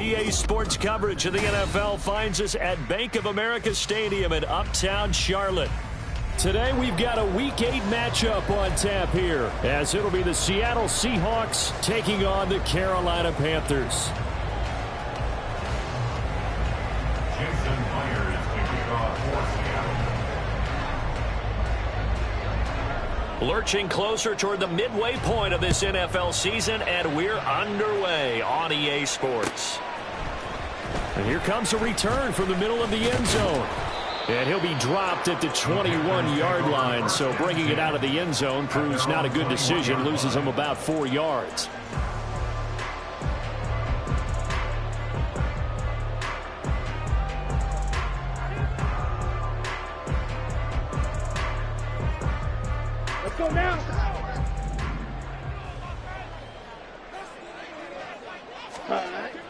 EA Sports coverage of the NFL finds us at Bank of America Stadium in Uptown Charlotte. Today we've got a Week 8 matchup on tap here, as it'll be the Seattle Seahawks taking on the Carolina Panthers. Lurching closer toward the midway point of this NFL season, and we're underway on EA Sports. And here comes a return from the middle of the end zone. And he'll be dropped at the 21-yard line, so bringing it out of the end zone proves not a good decision, loses him about 4 yards. Let's go now.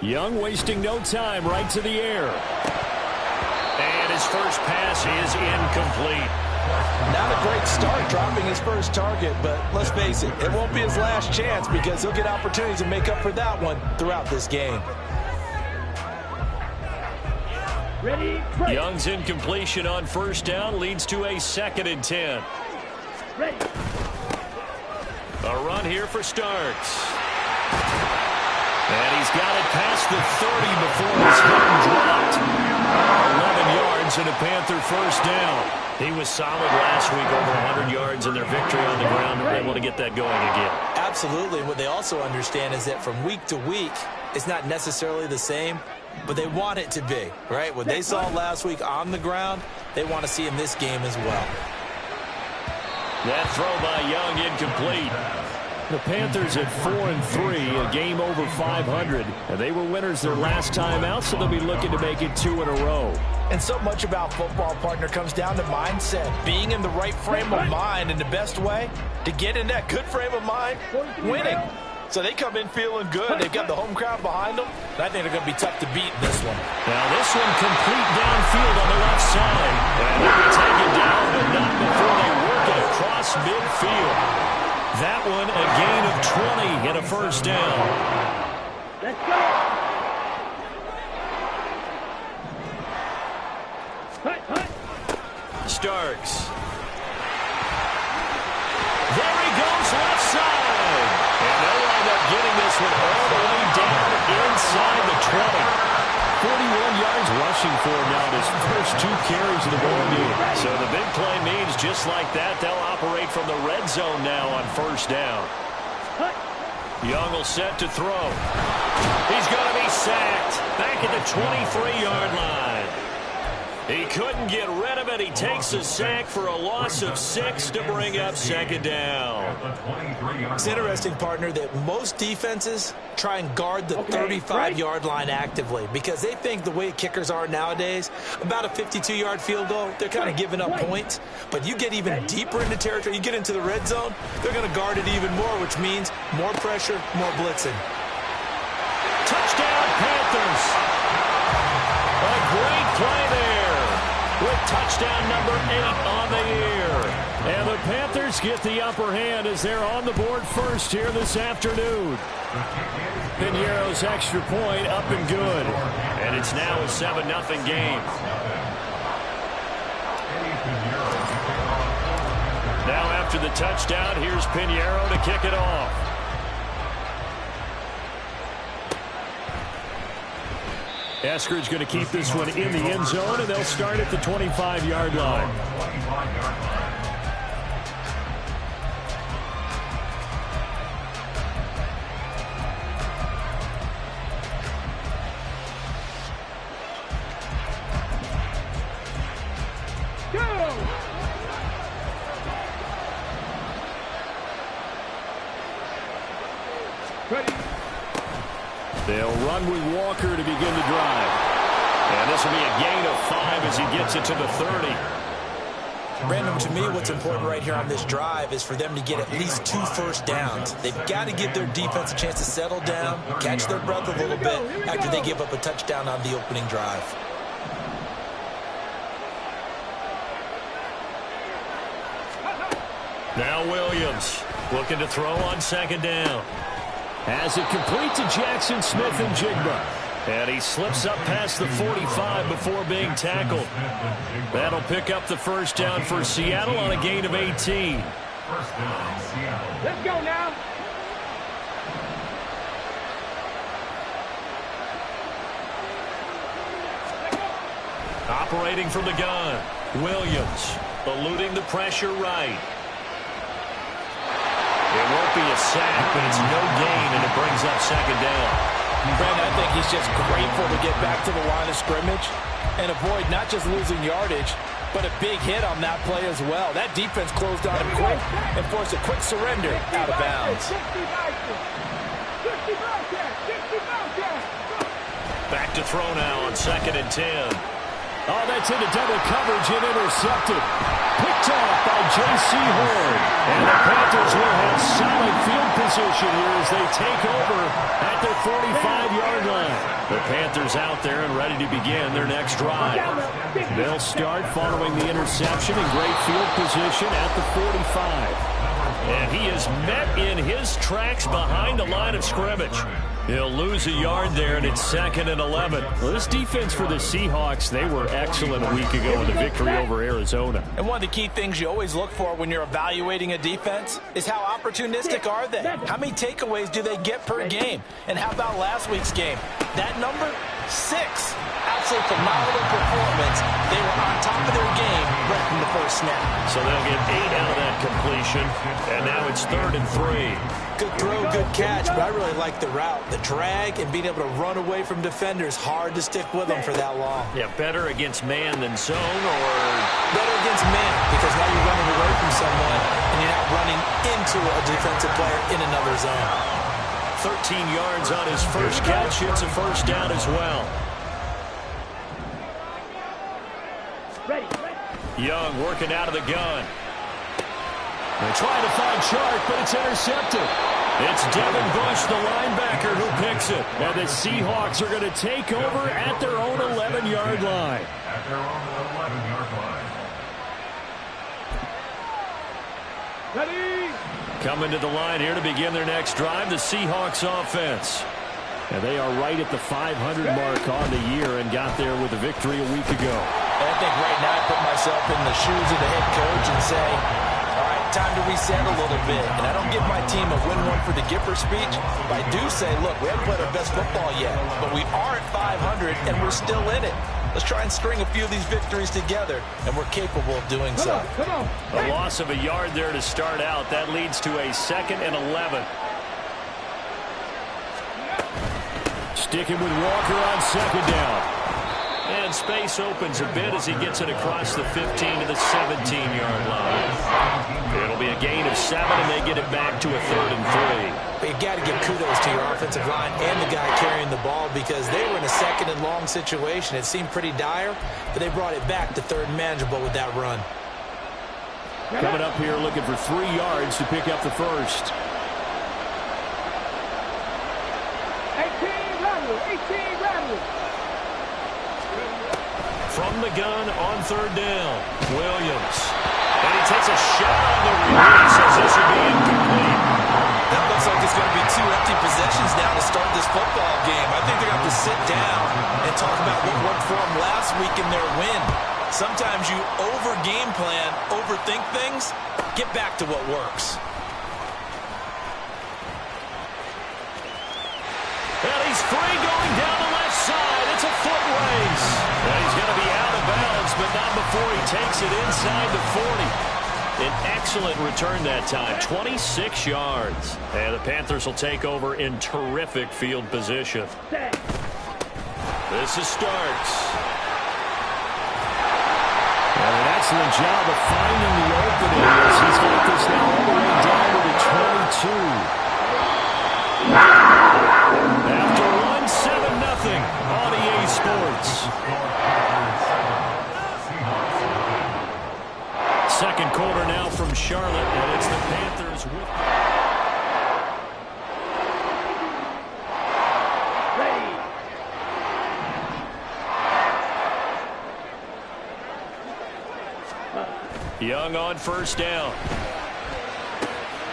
Young wasting no time, right to the air. And his first pass is incomplete. Not a great start dropping his first target, but let's face it, it won't be his last chance because he'll get opportunities to make up for that one throughout this game. Ready? Young's incompletion on first down leads to a 2nd and 10. Ready. A run here for Starks. And he's got it past the 30 before he's hit and dropped. 11 yards and a Panther first down. He was solid last week, over 100 yards in their victory on the ground, and they want to get that going again. Absolutely. What they also understand is that from week to week, it's not necessarily the same, but they want it to be, right? What they saw last week on the ground, they want to see in this game as well. That throw by Young incomplete. The Panthers at 4-3, a game over 500. And they were winners their last time out, so they'll be looking to make it 2 in a row. And so much about football, partner, comes down to mindset. Being in the right frame of mind, and the best way to get in that good frame of mind, winning. So they come in feeling good. They've got the home crowd behind them. And I think they're going to be tough to beat in this one. Now this one complete downfield on the left side. And they can take it down, but not before they work it across midfield. That one a gain of 20 and a first down. Let's go. Starks. There he goes left side. And they'll wind up getting this one all the way down inside the 20. 41 yards rushing for him now in his first 2 carries of the ball game. So the big play means just like that, they'll operate from the red zone now on first down. Young will set to throw. He's going to be sacked back at the 23-yard line. He couldn't get rid of it. He takes a sack for a loss of 6 to bring up 2nd down. It's interesting, partner, that most defenses try and guard the 35-yard line actively because they think the way kickers are nowadays, about a 52-yard field goal, they're kind of giving up points. But you get even deeper into territory, you get into the red zone, they're going to guard it even more, which means more pressure, more blitzing. Touchdown, Panthers. A great play there, with touchdown number 8 on the year. And the Panthers get the upper hand as they're on the board first here this afternoon. Piñeiro's extra point up and good. And it's now a 7-0 game. Now after the touchdown, here's Piñeiro to kick it off. Eskridge going to keep this one in the end zone, and they'll start at the 25-yard line. They'll run with Walker to begin the drive. And this will be a gain of 5 as he gets it to the 30. Brandon, to me, what's important right here on this drive is for them to get at least 2 first downs. They've got to give their defense a chance to settle down, catch their breath a little bit after they give up a touchdown on the opening drive. Now Williams looking to throw on 2nd down. Has it complete to Jackson Smith and Jigba. And he slips up past the 45 before being tackled. That'll pick up the first down for Seattle on a gain of 18. Let's go now. Operating from the gun, Williams eluding the pressure right. It won't be a sack, but it's no gain, and it brings up second down. Brandon, I think he's just grateful to get back to the line of scrimmage and avoid not just losing yardage, but a big hit on that play as well. That defense closed on him quick and forced a quick surrender out of bounds. Back to throw now on 2nd and 10. Oh, that's into double coverage and intercepted. Picked off by J.C. Horn. And the Panthers will have solid field position here as they take over at their 45-yard line. The Panthers out there and ready to begin their next drive. They'll start following the interception in great field position at the 45. And he is met in his tracks behind the line of scrimmage. He'll lose a yard there, and it's 2nd and 11. Well, this defense for the Seahawks, they were excellent a week ago in the victory over Arizona. And one of the key things you always look for when you're evaluating a defense is how opportunistic are they? How many takeaways do they get per game? And how about last week's game? That number? 6. Absolutely phenomenal performance. They were on top of their game right from the first snap. So they'll get 8 out of that completion, and now it's 3rd and 3. Good throw, good catch, but I really like the route. The drag and being able to run away from defenders, hard to stick with them for that long. Yeah, better against man than zone, or better against man, because now you're running away from someone and you're not running into a defensive player in another zone. 13 yards on his first catch. It's a first down as well. Young working out of the gun. They're trying to find Chark, but it's intercepted. It's Devin Bush, the linebacker, who picks it. And the Seahawks are going to take over at their own 11-yard line. Ready? Coming to the line here to begin their next drive, the Seahawks offense. And they are right at the 500 mark on the year and got there with a victory a week ago. And I think right now I put myself in the shoes of the head coach and say, all right, time to reset a little bit. And I don't give my team a win one for the Gipper speech, but I do say, look, we haven't played our best football yet, but we are at 500 and we're still in it. Let's try and string a few of these victories together, and we're capable of doing so. Come on. A loss of a yard there to start out. That leads to a 2nd and 11. Sticking with Walker on 2nd down. And space opens a bit as he gets it across the 15 to the 17-yard line. It'll be a gain of 7, and they get it back to a 3rd and 3. But you've got to give kudos to your offensive line and the guy carrying the ball, because they were in a 2nd and long situation. It seemed pretty dire, but they brought it back to 3rd and manageable with that run. Coming up here looking for 3 yards to pick up the first. 18 rattle. From the gun on 3rd down, Williams. And he takes a shot on the release as this will be incomplete. That looks like it's going to be 2 empty possessions now to start this football game. I think they're going to have to sit down and talk about what worked for them last week in their win. Sometimes you over-game plan, overthink things. Get back to what works. And he's free going down the left side. It's a foot race. And he's going to be out of bounds, but not before he takes it inside the 40. An excellent return that time, 26 yards. And the Panthers will take over in terrific field position. This is Starks. And an excellent job of finding the opening as he's got this now all the way down to the 22. After one, 7-0 on EA Sports. Second quarter now from Charlotte, and it's the Panthers with... Young on 1st down.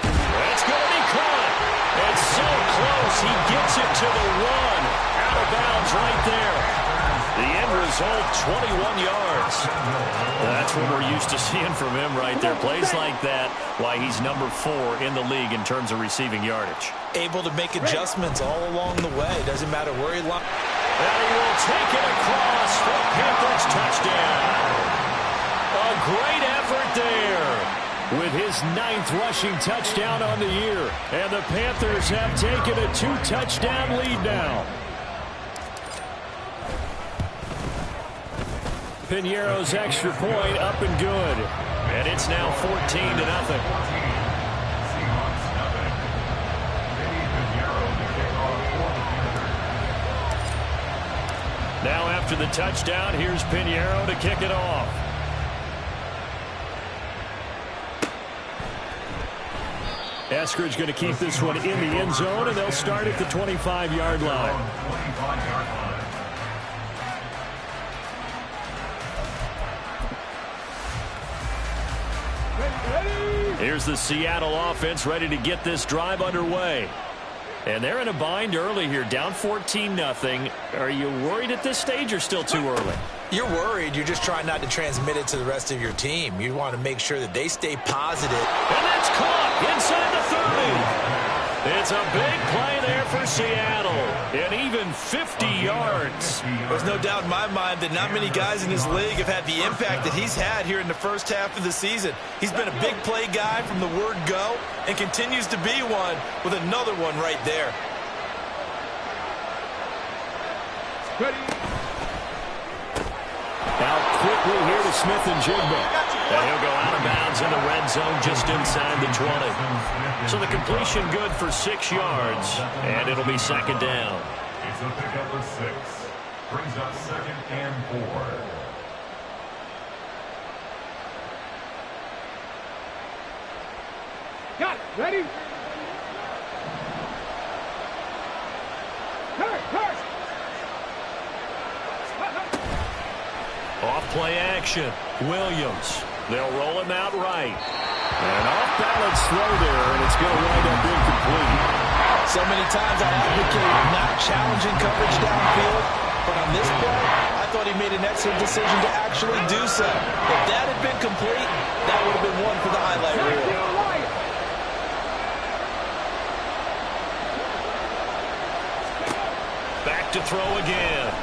That's going to be caught. It's so close. He gets it to the 1. out of bounds right there. The end result, 21 yards. That's what we're used to seeing from him right there. Plays like that, why he's number 4 in the league in terms of receiving yardage. Able to make adjustments all along the way. Doesn't matter where he lies. And he will take it across for Panthers touchdown. A great effort there with his 9th rushing touchdown on the year. And the Panthers have taken a 2-touchdown lead now. Piñeiro's extra point up and good. And it's now 14-0. Now after the touchdown, here's Piñeiro to kick it off. Eskridge going to keep this one in the end zone, and they'll start at the 25-yard line. Here's the Seattle offense ready to get this drive underway. And they're in a bind early here, down 14-0. Are you worried at this stage or still too early? You're worried. You're just trying not to transmit it to the rest of your team. You want to make sure that they stay positive. And that's caught inside the 30. It's a big play there for Seattle. And even 50 yards. There's no doubt in my mind that not many guys in this league have had the impact that he's had here in the first half of the season. He's been a big play guy from the word go and continues to be one with another one right there. Now quickly here to Smith-Njigba. And he'll go out of bounds in the red zone just inside the 20. So the completion good for 6 yards, and it'll be second down. It's a pickup of 6. Brings up 2nd and 4. Got it. Ready? Turn. Off play action. Williams. They'll roll him out right. An off-balance throw there, and it's going to wind up incomplete. So many times I advocate not challenging coverage downfield, but on this play, I thought he made an excellent decision to actually do so. If that had been complete, that would have been one for the highlight reel. Back to throw again.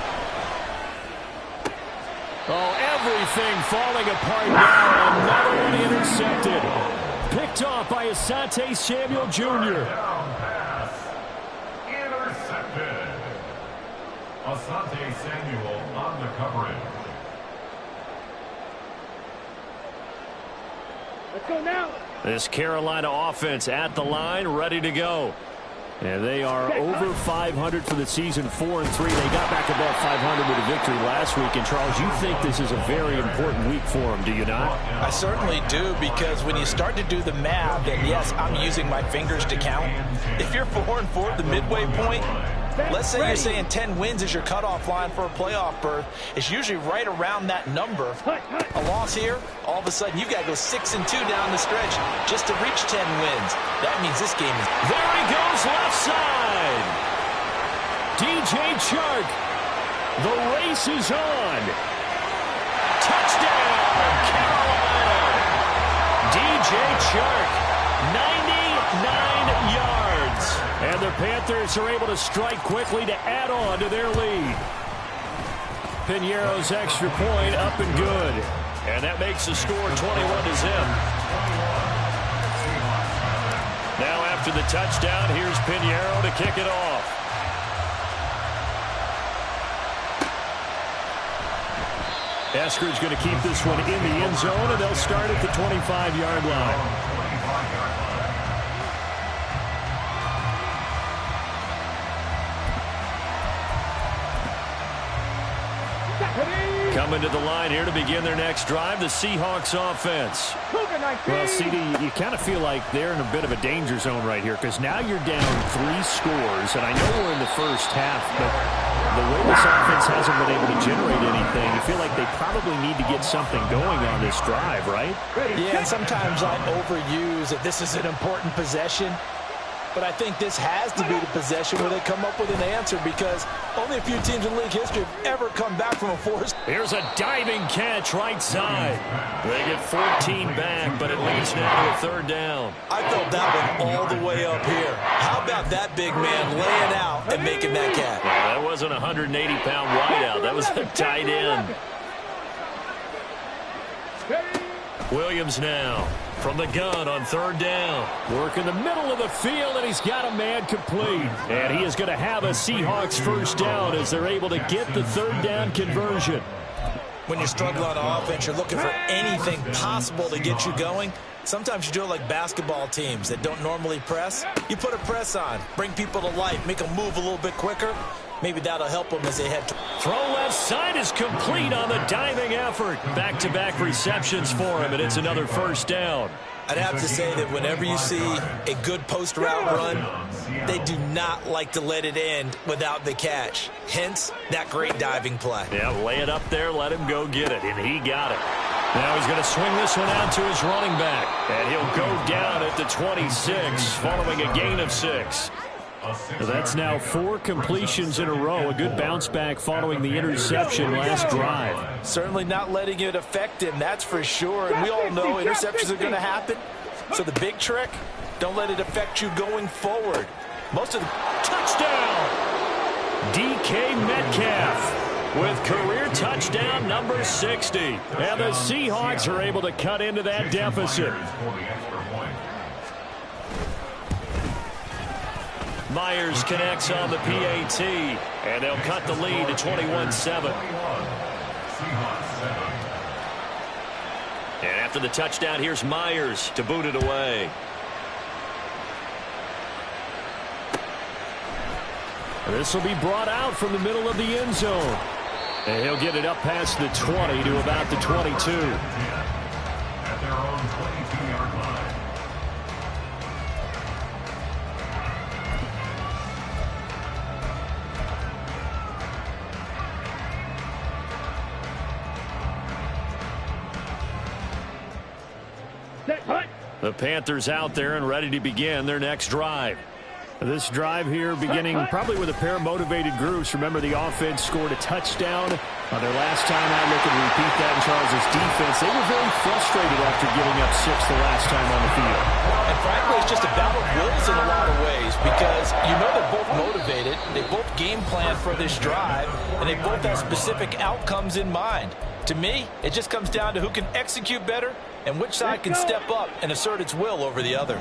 Oh, everything falling apart now. Another one intercepted. Picked off by Asante Samuel Jr. Down pass. Intercepted. Asante Samuel on the coverage. Let's go now. This Carolina offense at the line, ready to go. And they are over 500 for the season, 4-3. They got back above 500 with a victory last week. And, Charles, you think this is a very important week for them, do you not? I certainly do, because when you start to do the math, and yes, I'm using my fingers to count. If you're 4-4 at the midway point, let's say you're saying 10 wins is your cutoff line for a playoff berth. It's usually right around that number. A loss here, all of a sudden you've got to go 6-2 down the stretch just to reach 10 wins. That means this game is... There he goes, left side. DJ Chark. The race is on. Touchdown, Carolina. DJ Chark, 99 yards. And the Panthers are able to strike quickly to add on to their lead. Piñeiro's extra point up and good. And that makes the score 21-0. Now after the touchdown, here's Piñeiro to kick it off. Eskridge going to keep this one in the end zone, and they'll start at the 25-yard line. Coming to the line here to begin their next drive, the Seahawks offense. Well, CD, you kind of feel like they're in a bit of a danger zone right here, because now you're down 3 scores, and I know we're in the first half, but the way this offense hasn't been able to generate anything, you feel like they probably need to get something going on this drive, right? Yeah, and sometimes I overuse that this is an important possession. but I think this has to be the possession where they come up with an answer, because only a few teams in league history have ever come back from a forced. Here's a diving catch right side. They get 14 back, but it leads now to a third down. I felt that one all the way up here. How about that big man laying out and making that catch? Well, that wasn't a 180-pound wideout. That was a tight end. Williams now from the gun on third down. Work in the middle of the field, and he's got a man complete. And he is going to have a Seahawks first down as they're able to get the third down conversion. When you're struggling on offense, you're looking for anything possible to get you going. Sometimes you do it like basketball teams that don't normally press. You put a press on, bring people to life, make them move a little bit quicker. Maybe that'll help them as they head to... Throw left side is complete on the diving effort. Back-to-back receptions for him, and it's another first down. I'd have to say that whenever you see a good post route run, they do not like to let it end without the catch. Hence, that great diving play. Yeah, lay it up there, let him go get it, and he got it. Now he's going to swing this one out to his running back, and he'll go down at the 26 following a gain of 6. So that's now 4 completions in a row. A good bounce back following the interception last drive. Certainly not letting it affect him, that's for sure. And we all know interceptions are going to happen. So the big trick, don't let it affect you going forward. Most of the... Touchdown! DK Metcalf with career touchdown number 60. And the Seahawks are able to cut into that deficit. Myers connects on the PAT, and they'll cut the lead to 21-7. And after the touchdown, here's Myers to boot it away. This will be brought out from the middle of the end zone. And he'll get it up past the 20 to about the 22. At their own 22-yard line. The Panthers out there and ready to begin their next drive. This drive here beginning probably with a pair of motivated groups. Remember, the offense scored a touchdown on their last time out. Looking to repeat that in Charles' defense. They were very frustrated after giving up 6 the last time on the field. And frankly, it's just a battle of wills in a lot of ways, because you know they're both motivated. They both game plan for this drive, and they both have specific outcomes in mind. To me, it just comes down to who can execute better and which side can step up and assert its will over the other.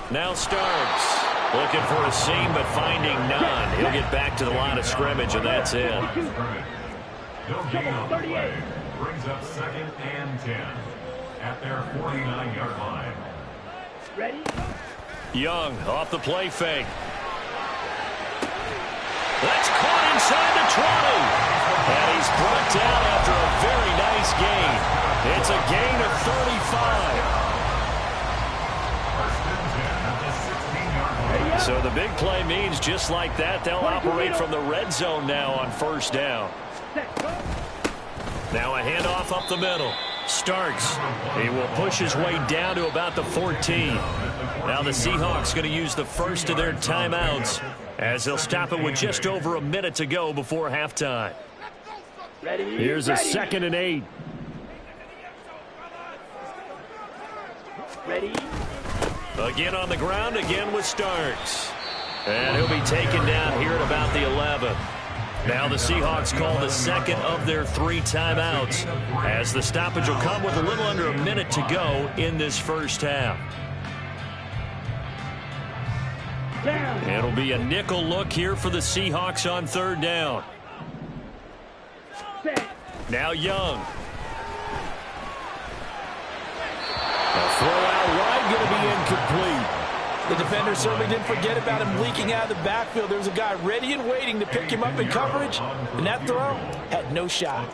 Now Starks looking for a seam, but finding none. He'll get back to the line of scrimmage, and that's it. No gain on the play. Brings up 2nd and 10 at their 49-yard line. Ready? Young off the play fake. That's caught inside the 20. And he's brought down after a very nice gain. It's a gain of 35. So the big play means just like that, they'll operate from the red zone now on first down. Now a handoff up the middle. Starks. He will push his way down to about the 14. Now the Seahawks going to use the first of their timeouts as they'll stop it with just over a minute to go before halftime. Here's a 2nd and 8. Ready? Again on the ground, again with Starks. And he'll be taken down here at about the 11. Now the Seahawks call the 2nd of their 3 timeouts, as the stoppage will come with a little under a minute to go in this first half. It'll be a nickel look here for the Seahawks on third down. Now Young. A throw out wide, going to be incomplete. The defender certainly didn't forget about him leaking out of the backfield. There was a guy ready and waiting to pick him up in coverage, and that throw had no shot.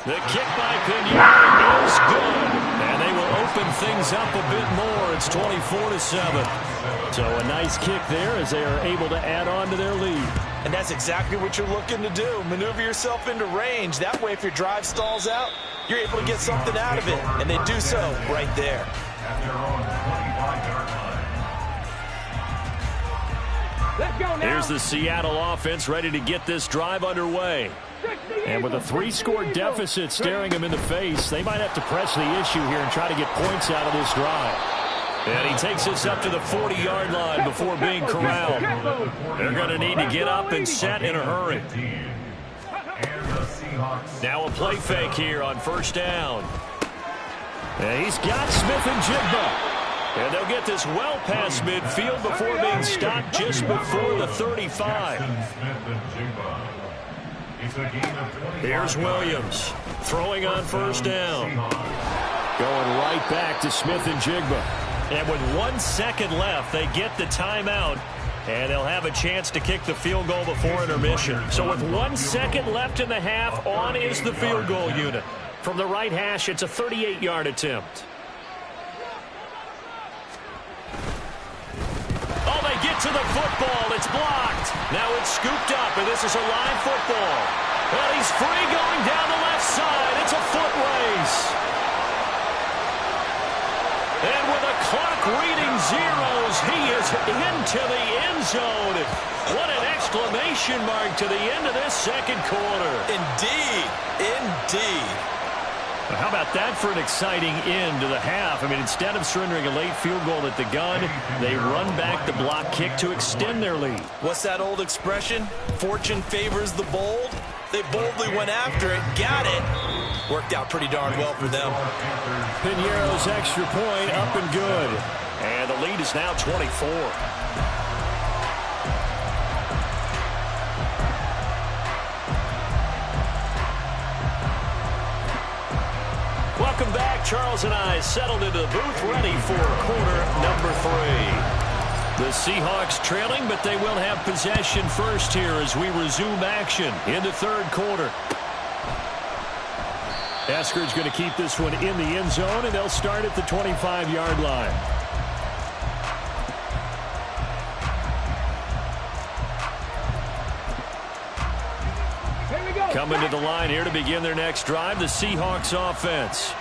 The kick by Pinion is good, and they will open things up a bit more. It's 24-7. So a nice kick there as they are able to add on to their lead. And that's exactly what you're looking to do. Maneuver yourself into range. That way, if your drive stalls out, you're able to get something out of it. And they do so right there. At their own 25-yard line. Let's go now. Here's the Seattle offense ready to get this drive underway. And with a 3-score deficit staring them in the face, they might have to press the issue here and try to get points out of this drive. And he takes us up to the 40-yard line before being corralled. They're going to need to get up and set in a hurry. Now a play fake here on first down. And he's got Smith and Jigba. And they'll get this well past midfield before being stopped just before the 35. Here's Williams throwing on first down. Going right back to Smith and Jigba. And with 1 second left, they get the timeout. And they'll have a chance to kick the field goal before intermission. So with 1 second left in the half, on is the field goal unit. From the right hash, it's a 38-yard attempt. Oh, they get to the football. It's blocked. Now it's scooped up, and this is a live football. Well, he's free going down the left side. It's a foot race. And with the clock reading zeros, he is into the end zone. What an exclamation mark to the end of this second quarter. Indeed. Indeed. How about that for an exciting end to the half? I mean, instead of surrendering a late field goal at the gun, they run back the block kick to extend their lead. What's that old expression? Fortune favors the bold. They boldly went after it, got it. Worked out pretty darn well for them. Piñeiro's extra point up and good. And the lead is now 24. Welcome back. Charles and I settled into the booth ready for quarter number 3. The Seahawks trailing, but they will have possession first here as we resume action in the third quarter. Esker's going to keep this one in the end zone, and they'll start at the 25-yard line. Coming to the line here to begin their next drive, the Seahawks offense.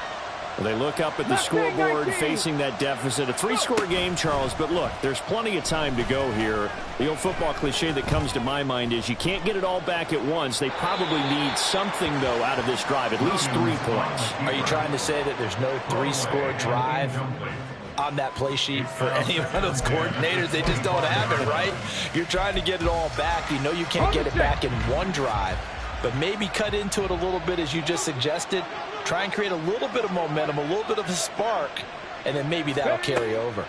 Well, they look up at the scoreboard facing that deficit. A 3-score game, Charles, but look, there's plenty of time to go here. The old football cliche that comes to my mind is you can't get it all back at once. They probably need something, though, out of this drive, at least 3 points. Are you trying to say that there's no 3-score drive on that play sheet for any one of those coordinators? They just don't have it, right? You're trying to get it all back. You know you can't get it back in one drive, but maybe cut into it a little bit as you just suggested. Try and create a little bit of momentum, a little bit of a spark, and then maybe that'll carry over.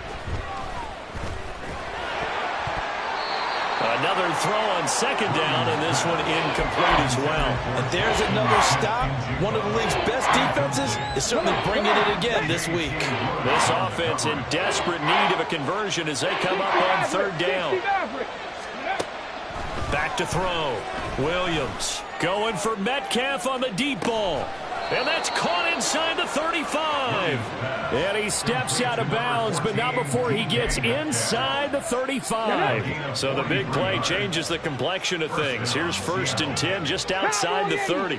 Another throw on second down, and this one incomplete as well. And there's another stop. One of the league's best defenses is certainly bringing it again this week. This offense in desperate need of a conversion as they come up on third down. Back to throw. Williams going for Metcalf on the deep ball. And that's caught inside the 35. And he steps out of bounds, but not before he gets inside the 35. So the big play changes the complexion of things. Here's 1st and 10 just outside the 30.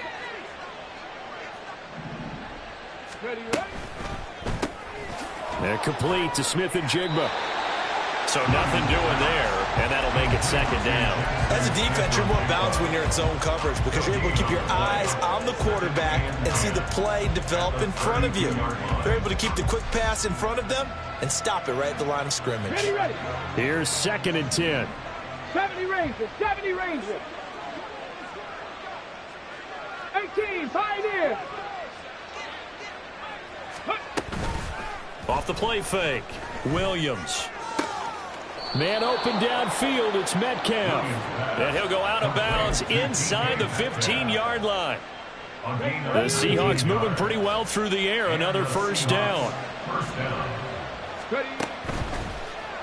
And complete to Smith and Jigba. So nothing doing there, and that'll make it second down. As a defense, you're more balanced when you're in zone coverage because you're able to keep your eyes on the quarterback and see the play develop in front of you. They're able to keep the quick pass in front of them and stop it right at the line of scrimmage. Ready. Here's 2nd and 10. 70 Rangers, 70 Rangers. 18, Pioneer. Off the play fake, Williams. Man open downfield, it's Metcalf. And he'll go out of bounds inside the 15-yard line. The Seahawks moving pretty well through the air. Another first down.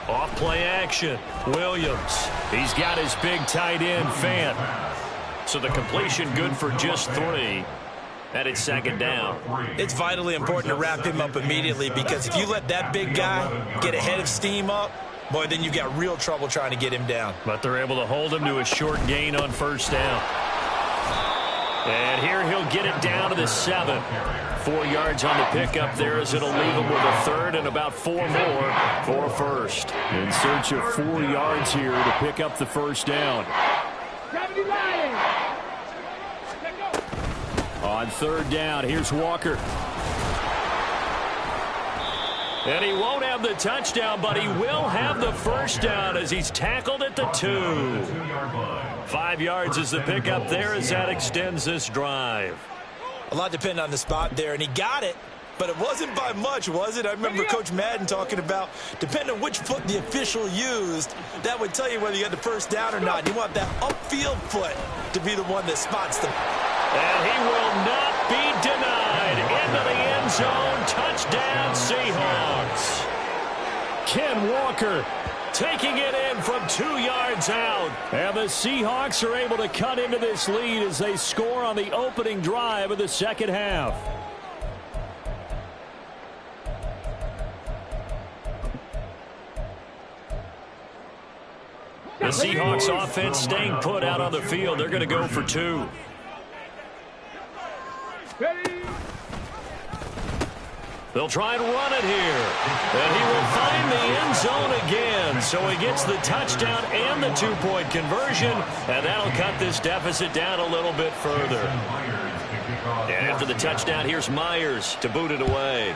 Off play action, Williams. He's got his big tight end, Fant. So the completion good for just 3. And it's second down. It's vitally important to wrap him up immediately, because if you let that big guy get a head of steam up, boy, then you've got real trouble trying to get him down. But they're able to hold him to a short gain on first down. And here he'll get it down to the 7. 4 yards on the pickup there, as it'll leave him with a third and about 4 more for a first. In search of 4 yards here to pick up the first down. On third down, here's Walker. And he won't have the touchdown, but he will have the first down as he's tackled at the 2. 5 yards is the pickup there as that extends this drive. A lot depended on the spot there, and he got it, but it wasn't by much, was it? I remember Coach Madden talking about, depending on which foot the official used, that would tell you whether you got the first down or not. You want that upfield foot to be the one that spots them. And he will not be denied. Into the end zone. Touchdown, Seahawks. Ken Walker taking it in from 2 yards out. And the Seahawks are able to cut into this lead as they score on the opening drive of the second half. The Seahawks offense staying put out on the field. They're going to go for 2. They'll try and run it here. And he will find the end zone again. So he gets the touchdown and the 2-point conversion. And that'll cut this deficit down a little bit further. And after the touchdown, here's Myers to boot it away.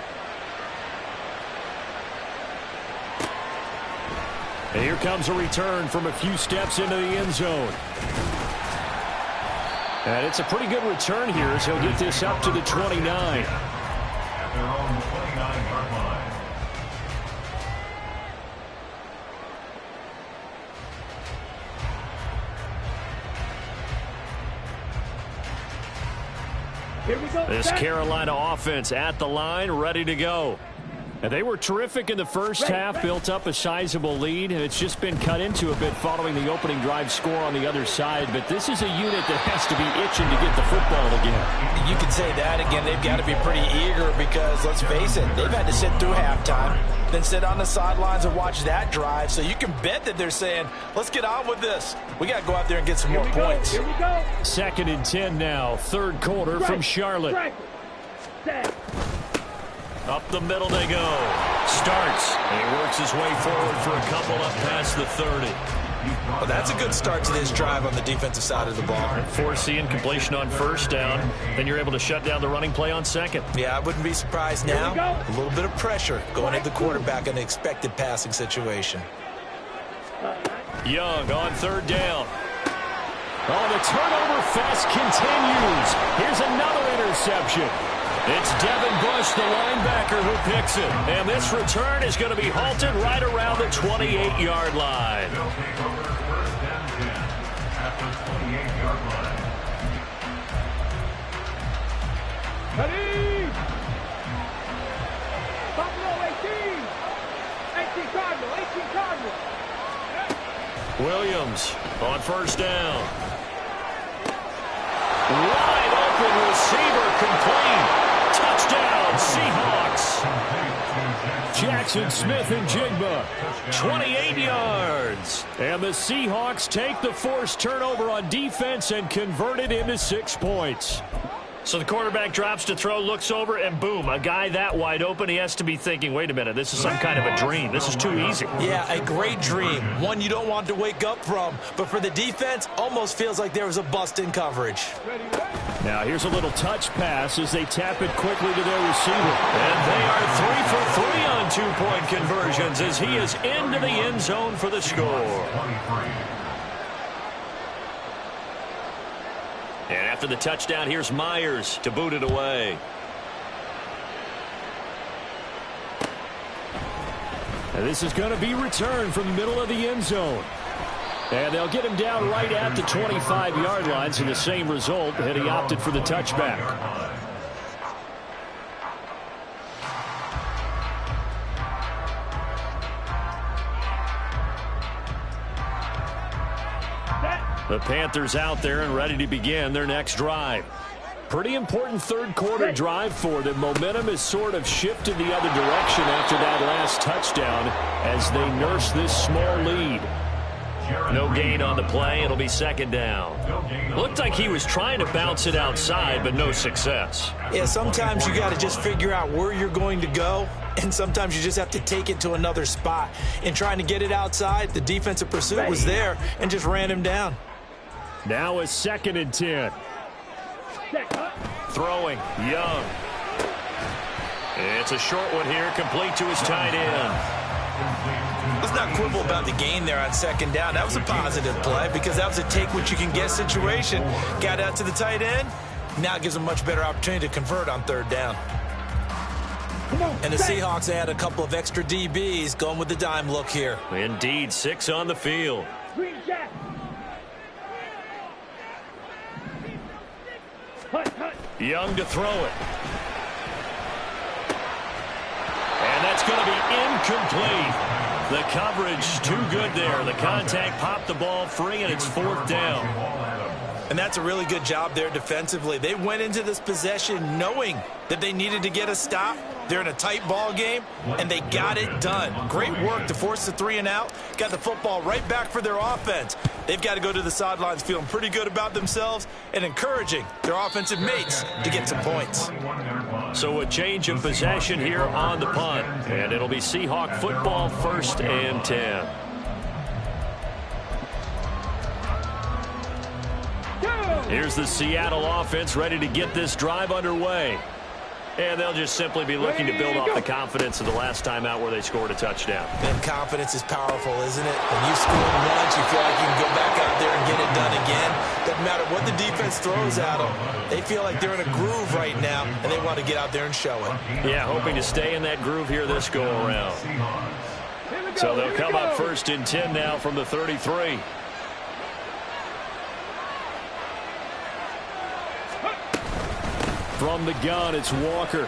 And here comes a return from a few steps into the end zone. And it's a pretty good return here as he'll get this up to the 29. At their own 29-yard line. Here we go. This Carolina offense at the line, ready to go. And they were terrific in the first half, built up a sizable lead, and it's just been cut into a bit following the opening drive score on the other side. But this is a unit that has to be itching to get the football again. You can say that again. They've got to be pretty eager because, let's face it, they've had to sit through halftime, then sit on the sidelines and watch that drive. So you can bet that they're saying, let's get on with this. We got to go out there and get some more points. Here we go. 2nd and 10 now, third quarter from Charlotte. Up the middle they go. Starts. And he works his way forward for a couple up past the 30. Well, that's a good start to this drive on the defensive side of the ball. Forcing incompletion on first down. Then you're able to shut down the running play on second. Yeah, I wouldn't be surprised now. A little bit of pressure going at the quarterback in an expected passing situation. Young on third down. Oh, the turnover fest continues. Here's another interception. It's Devin Bush, the linebacker, who picks it. And this return is going to be halted right around the 28-yard line. They'll take over first and 10 at the 28-yard line. Ready? Buffalo 18. 18 Cardinal. 18 Cardinal. Williams on first down. Wide open receiver complete. Touchdown, Seahawks. Jackson Smith and Jigba, 28 yards. And the Seahawks take the forced turnover on defense and convert it into 6 points. So the quarterback drops to throw, looks over, and boom, a guy that wide open, he has to be thinking, wait a minute, this is some kind of a dream. This is too easy. Yeah, a great dream. One you don't want to wake up from. But for the defense, almost feels like there was a bust in coverage. Now here's a little touch pass as they tap it quickly to their receiver. And they are 3 for 3 on 2-point conversions as he is into the end zone for the score. And after the touchdown, here's Myers to boot it away. And this is going to be returned from the middle of the end zone. And they'll get him down right at the 25-yard line, so the same result, and he opted for the touchback. The Panthers out there and ready to begin their next drive. Pretty important third quarter drive for them. Momentum has sort of shifted the other direction after that last touchdown as they nurse this small lead. No gain on the play. It'll be second down. Looked like he was trying to bounce it outside, but no success. Yeah, sometimes you got to just figure out where you're going to go, and sometimes you just have to take it to another spot. In trying to get it outside, the defensive pursuit was there and just ran him down. Now a 2nd and 10. Throwing, Young. It's a short one here, complete to his tight end. Let's not quibble about the gain there on 2nd down. That was a positive play because that was a take-what-you-can-get situation. Got out to the tight end. Now it gives them a much better opportunity to convert on 3rd down. And the Seahawks add a couple of extra DBs going with the dime look here. Indeed, 6 on the field. Young to throw it. And that's going to be incomplete. The coverage too good there. The contact popped the ball free, and it's 4th down. And that's a really good job there defensively. They went into this possession knowing that they needed to get a stop. They're in a tight ball game, and they got it done. Great work to force the 3 and out. Got the football right back for their offense. They've got to go to the sidelines feeling pretty good about themselves and encouraging their offensive mates to get some points. So a change of possession here on the punt, and it'll be Seahawk football, 1st and 10. Here's the Seattle offense ready to get this drive underway. And they'll just simply be looking to build off the confidence of the last time out where they scored a touchdown. And confidence is powerful, isn't it? When you scored once, you feel like you can go back out there and get it done again. Doesn't matter what the defense throws at them. They feel like they're in a groove right now, and they want to get out there and show it. Yeah, hoping to stay in that groove here this go-around. So they'll come up 1st and 10 now from the 33. From the gun, it's Walker.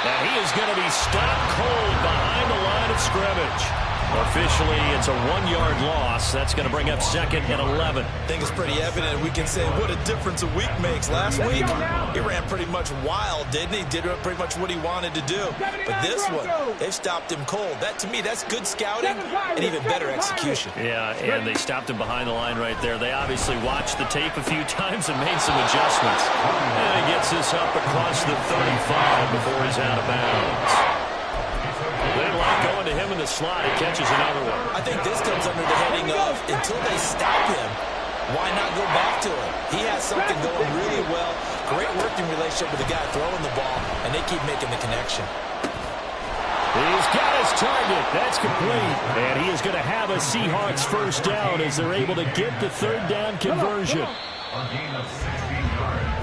And he is going to be stopped cold behind the line of scrimmage. Officially, it's a 1-yard loss. That's going to bring up 2nd and 11. I think it's pretty evident. We can say what a difference a week makes. Last week, he ran pretty much wild, didn't he? Did pretty much what he wanted to do. But this one, they've stopped him cold. That, to me, that's good scouting and even better execution. Yeah, and they stopped him behind the line right there. They obviously watched the tape a few times and made some adjustments. And he gets this up across the 35 before he's out of bounds. They like going to him in the slot. He catches another one. I think this comes under the heading of, until they stop him, why not go back to him? He has something going really well. Great working relationship with the guy throwing the ball, and they keep making the connection. He's got his target. That's complete. And he is going to have a Seahawks 1st down as they're able to get the 3rd down conversion.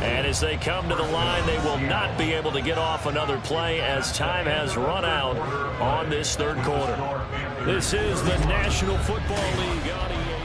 And as they come to the line, they will not be able to get off another play as time has run out on this 3rd quarter. This is the National Football League on EA.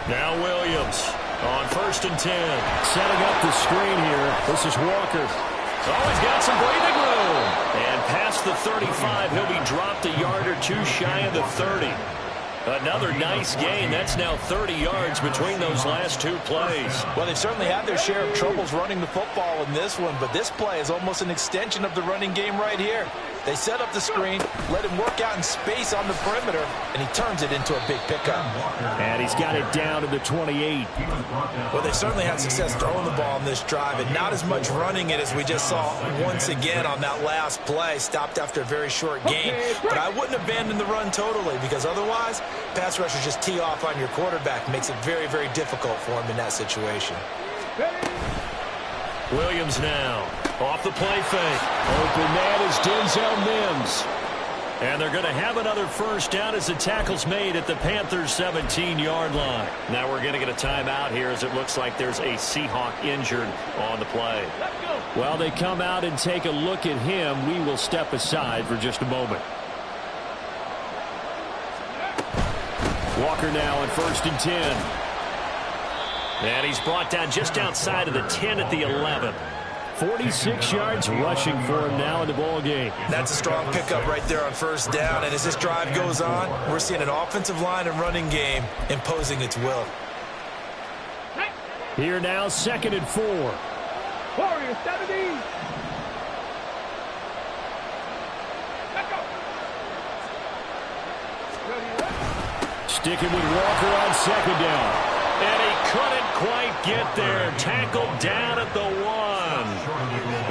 Now Williams on 1st and 10. Setting up the screen here. This is Walker. Oh, he's got some breathing room. And past the 35, he'll be dropped a yard or two shy of the 30. Another nice gain. That's now 30 yards between those last 2 plays. Well, they've certainly had their share of troubles running the football in this one, but this play is almost an extension of the running game right here. They set up the screen, let him work out in space on the perimeter, and he turns it into a big pickup. And he's got it down to the 28. Well, they certainly had success throwing the ball in this drive, and not as much running it as we just saw once again on that last play. Stopped after a very short gain. But I wouldn't abandon the run totally, because otherwise, pass rushers just tee off on your quarterback. Makes it very, very difficult for him in that situation. Williams now off the play fake. Open man is Denzel Mims. And they're going to have another first down as the tackle's made at the Panthers' 17-yard line. Now we're going to get a timeout here as it looks like there's a Seahawk injured on the play. While they come out and take a look at him, we will step aside for just a moment. Walker now in 1st and 10. And he's brought down just outside of the 10 at the 11. 46 yards rushing for him now in the ball game. That's a strong pickup right there on 1st down. And as this drive goes on, we're seeing an offensive line and running game imposing its will. Here now, 2nd and 4. Warriors 70. Sticking with Walker on 2nd down. And he couldn't quite get there. Tackled down at the 1.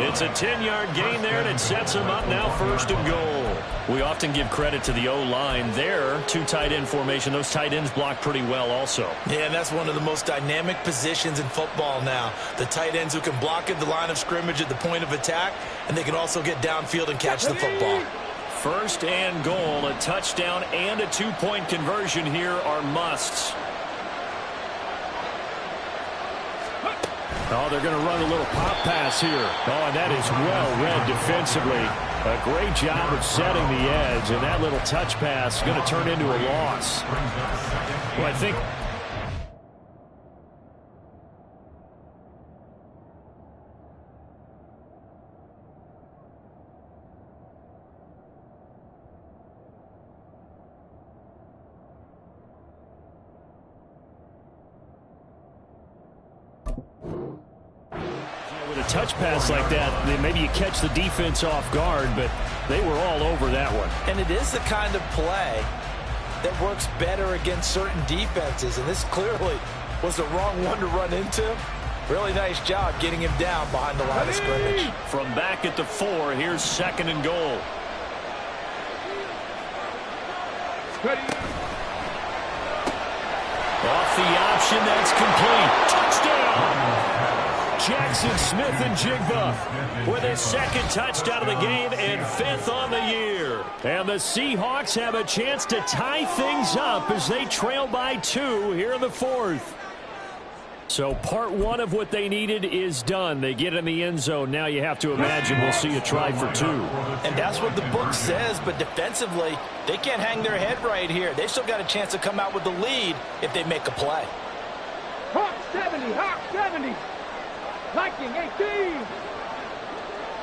It's a 10-yard gain there, and it sets him up now 1st and goal. We often give credit to the O-line there. 2 tight end formation. Those tight ends block pretty well also. Yeah, and that's one of the most dynamic positions in football now. The tight ends who can block at the line of scrimmage at the point of attack, and they can also get downfield and catch the football. 1st and goal. A touchdown and a 2-point conversion here are musts. Oh, they're going to run a little pop pass here. Oh, and that is well read defensively. A great job of setting the edge, and that little touch pass is going to turn into a loss. Well, I think... With a touch pass like that, maybe you catch the defense off guard, but they were all over that one. And it is the kind of play that works better against certain defenses, and this clearly was the wrong one to run into. Really nice job getting him down behind the line of scrimmage. From back at the 4, here's 2nd and goal. Off the option, that's complete. Touchdown! Jackson Smith and Jigba with his 2nd touchdown of the game and 5th on the year. And the Seahawks have a chance to tie things up as they trail by 2 here in the 4th. So part 1 of what they needed is done. They get in the end zone. Now you have to imagine we'll see a try for 2. And that's what the book says, but defensively, they can't hang their head right here. They've still got a chance to come out with the lead if they make a play. Hawk 70, Hawk 70. Viking 18.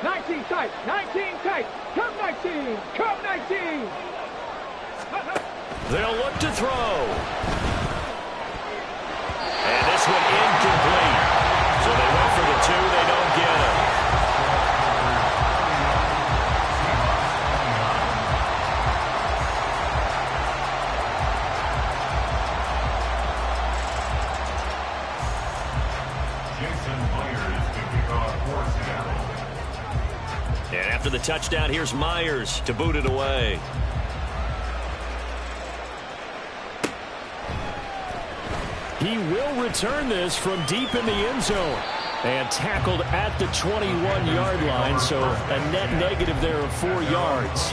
19 tight, 19 tight. Come 19, come 19. They'll look to throw. And this one incomplete. So they went for the 2. They don't get it. And after the touchdown, here's Myers to boot it away. He will return this from deep in the end zone. And tackled at the 21-yard line, so a net negative there of 4 yards.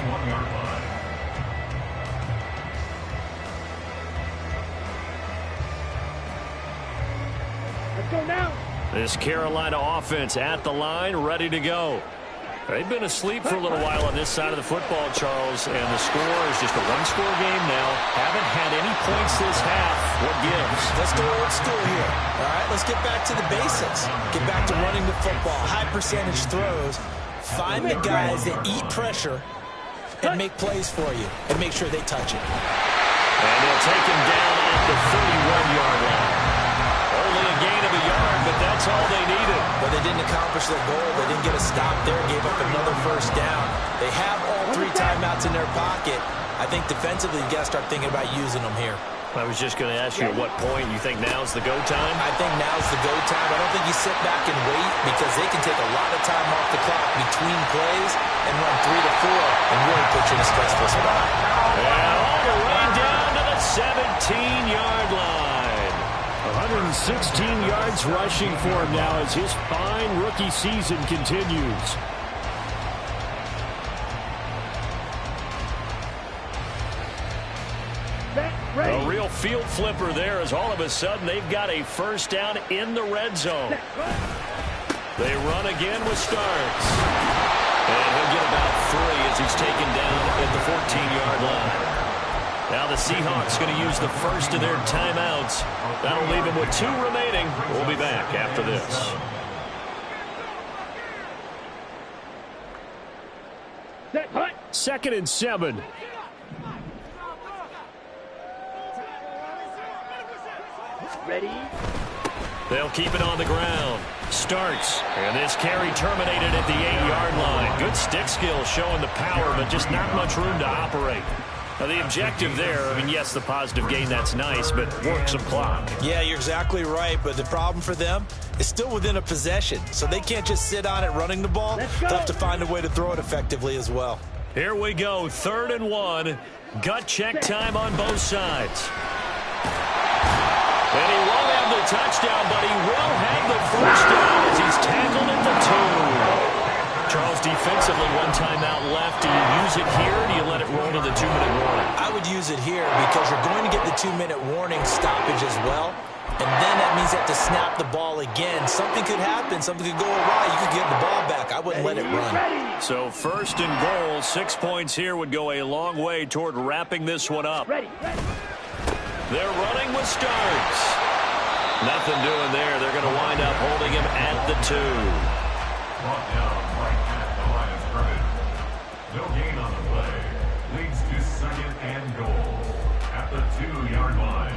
Let's go now. This Carolina offense at the line, ready to go. They've been asleep for a little while on this side of the football, Charles, and the score is just a 1-score game now. Haven't had any points this half. What gives? Let's go old school here. All right, let's get back to the basics. Get back to running the football, high percentage throws. Find the guys that eat pressure and make plays for you, and make sure they touch it. And they'll take him down at the 31-yard line. Only a gain of a yard, but that's all they needed. But they didn't accomplish their goal. They didn't get a stop there, gave up another 1st down. They have all 3 timeouts in their pocket. I think defensively, you got to start thinking about using them here. I was just going to ask you at what point you think now's the go time? I think now's the go time. I don't think you sit back and wait because they can take a lot of time off the clock between plays and run 3 to 4 and really put you in a stressful spot. And all the way down to the 17-yard line. 116 yards rushing for him now as his fine rookie season continues. field flipper there as all of a sudden they've got a first down in the red zone. They run again with Starks. And he'll get about 3 as he's taken down at the 14-yard line. Now the Seahawks going to use the first of their timeouts. That'll leave them with 2 remaining. We'll be back after this. Second and 7. Ready? They'll keep it on the ground. Starts. And this carry terminated at the 8-yard line. Good stick skill showing the power, but just not much room to operate. Now, the objective there, I mean, yes, the positive gain, that's nice, but work some clock. Yeah, you're exactly right, but the problem for them is still within a possession, so they can't just sit on it running the ball. They'll have to find a way to throw it effectively as well. Here we go, 3rd and 1. Gut check time on both sides. And he won't have the touchdown, but he will have the first down as he's tackled at the 2. Charles, defensively, 1 timeout left. Do you use it here, or do you let it roll to the 2-minute warning? I would use it here because you're going to get the 2-minute warning stoppage as well. And then that means you have to snap the ball again. Something could happen. Something could go awry. You could get the ball back. I wouldn't let it run. So 1st and goal, 6 points here would go a long way toward wrapping this one up. Ready. They're running with Starks. Nothing doing there. They're going to wind up holding him at the 2. Brought down right at the line of scrimmage. No gain on the play. Leads to 2nd and goal at the 2-yard line.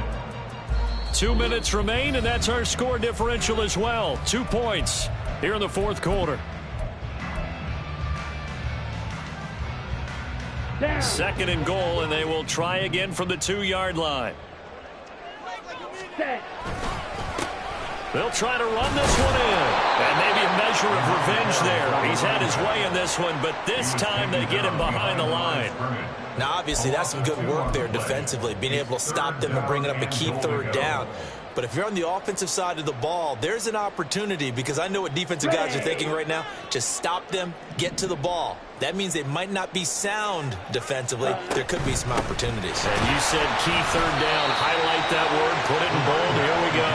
2 minutes remain, and that's our score differential as well. 2 points here in the 4th quarter. Down. 2nd and goal, and they will try again from the 2-yard line. Set. They'll try to run this one in. And maybe a measure of revenge there. He's had his way in this one, but this time they get him behind the line. Now, obviously, that's some good work there defensively, being able to stop them and bringing up a key 3rd down. But if you're on the offensive side of the ball, there's an opportunity, because I know what defensive guys are thinking right now. Just stop them, get to the ball. That means they might not be sound defensively. There could be some opportunities. And you said key 3rd down. Highlight that word, put it in bold. Here we go.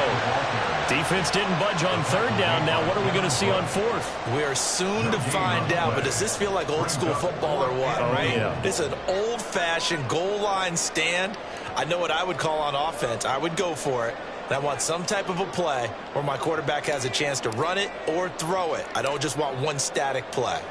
Defense didn't budge on 3rd down. Now what are we going to see on 4th? We are soon to find out, but does this feel like old school football or what, right? Yeah. It's an old-fashioned goal line stand. I know what I would call on offense. I would go for it. And I want some type of a play where my quarterback has a chance to run it or throw it. I don't just want one static play.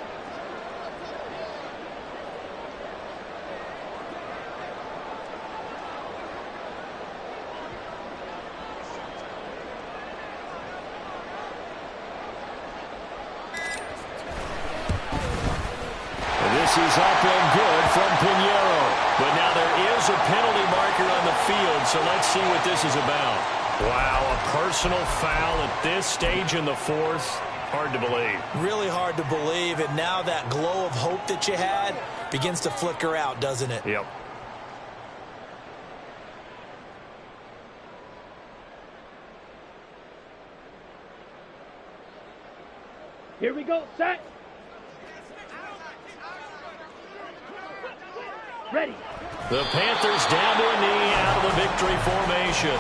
This is up and good from Pinheiro. But now there is a penalty marker on the field, so let's see what this is about. Wow, a personal foul at this stage in the 4th. Hard to believe. Really hard to believe, and now that glow of hope that you had begins to flicker out, doesn't it? Yep. Here we go. Set. Ready. The Panthers down to a knee out of the victory formation.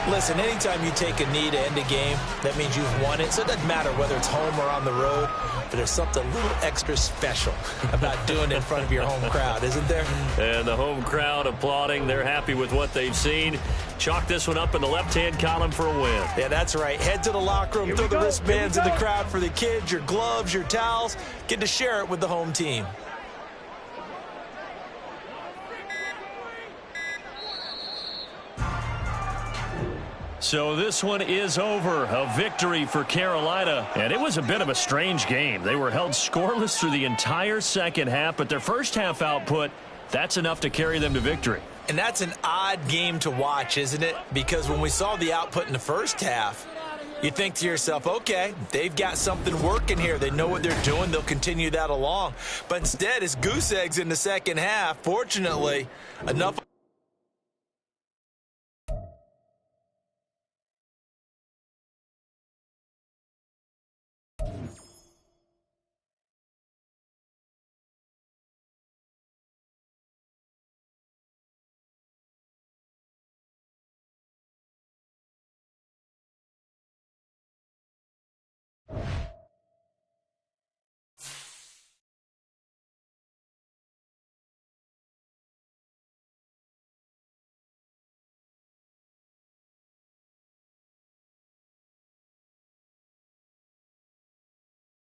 Listen, anytime you take a knee to end a game, that means you've won it. So it doesn't matter whether it's home or on the road, but there's something a little extra special about doing it in front of your home crowd, isn't there? And the home crowd applauding. They're happy with what they've seen. Chalk this one up in the left-hand column for a win. Yeah, that's right. Head to the locker room, throw the wristbands in the crowd for the kids, your gloves, your towels. Get to share it with the home team. So this one is over. A victory for Carolina. And it was a bit of a strange game. They were held scoreless through the entire second half, but their first half output, that's enough to carry them to victory. And that's an odd game to watch, isn't it? Because when we saw the output in the first half, you think to yourself, okay, they've got something working here. They know what they're doing. They'll continue that along. But instead, it's goose eggs in the second half. Fortunately, enough